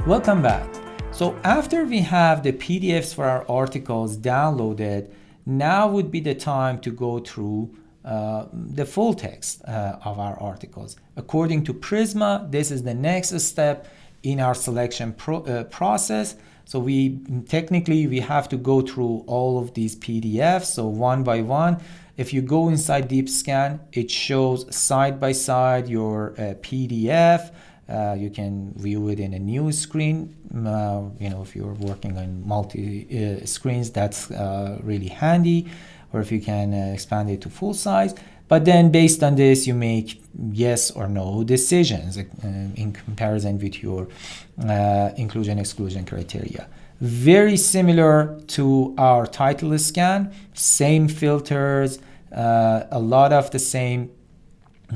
Welcome back. So after we have the PDFs for our articles downloaded, now would be the time to go through the full text of our articles. According to PRISMA, this is the next step in our selection process. So we have to go through all of these PDFs. So one by one, if you go inside Deep Scan, it shows side by side your PDF. You can view it in a new screen. If you're working on multi screens, that's really handy. Or if you can expand it to full size. But then based on this, you make yes or no decisions in comparison with your inclusion-exclusion criteria. Very similar to our title scan, same filters, a lot of the same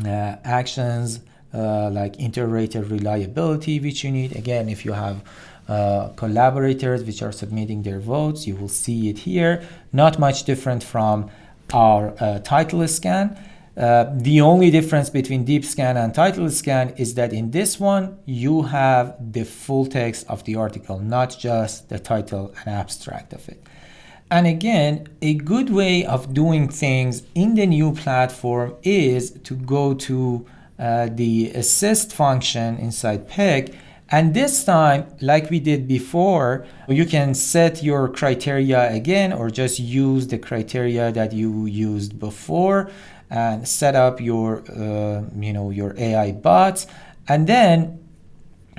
actions like inter-rater reliability, which you need. Again, if you have collaborators which are submitting their votes, you will see it here. Not much different from our title scan. The only difference between Deep Scan and title scan is that in this one, you have the full text of the article, not just the title and abstract of it. And again, a good way of doing things in the new platform is to go to the assist function inside PEG. And this time, like we did before, you can set your criteria again or just use the criteria that you used before and set up your your AI bots. And then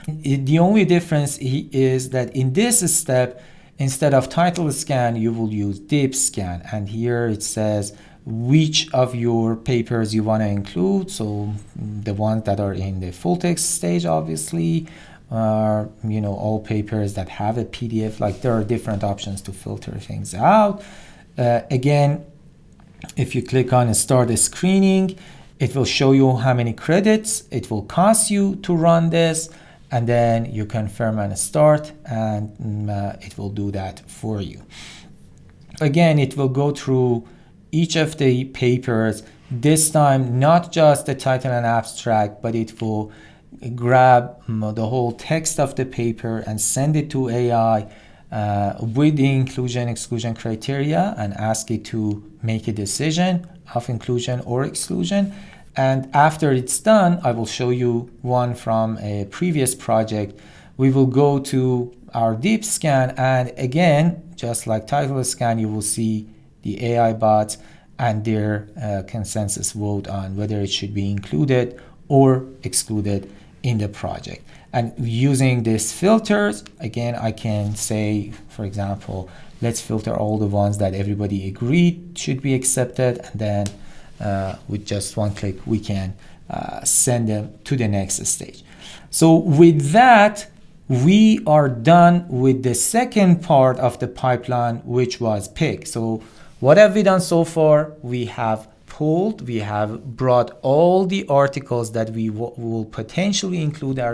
the only difference is that in this step, instead of title scan, you will use Deep Scan. And here it says which of your papers you want to include. So the ones that are in the full text stage, obviously, all papers that have a PDF. Like, there are different options to filter things out. Again, if you click on start the screening, it will show you how many credits it will cost you to run this, and then you confirm and start, and it will do that for you. Again, it will go through each of the papers, this time not just the title and abstract, but it will grab the whole text of the paper and send it to AI with the inclusion-exclusion criteria and ask it to make a decision of inclusion or exclusion. And after it's done, I will show you one from a previous project. We will go to our Deep Scan, and again, just like title scan, you will see the AI bots and their consensus vote on whether it should be included or excluded in the project. And using these filters, again, I can say, for example, let's filter all the ones that everybody agreed should be accepted, and then with just one click, we can send them to the next stage. So with that, we are done with the second part of the pipeline, which was PIC. So what have we done so far? We have brought all the articles that we will potentially include in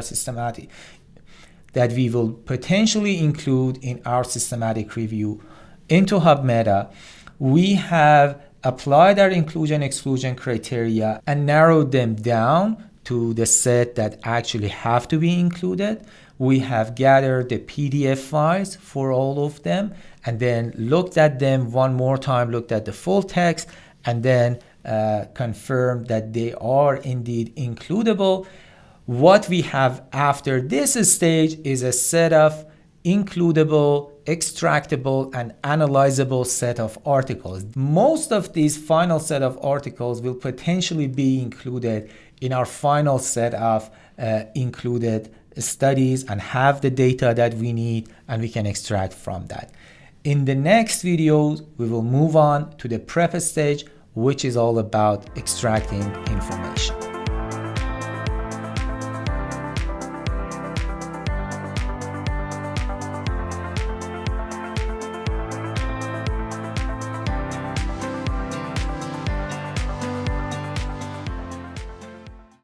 our systematic review into HubMeta. We have applied our inclusion-exclusion criteria and narrowed them down to the set that actually have to be included. We have gathered the PDF files for all of them and then looked at them one more time, looked at the full text, and then confirmed that they are indeed includable. What we have after this stage is a set of includable, extractable, and analyzable set of articles. Most of these final set of articles will potentially be included in our final set of included studies and have the data that we need, and we can extract from that. In the next videos, we will move on to the prep stage, which is all about extracting information.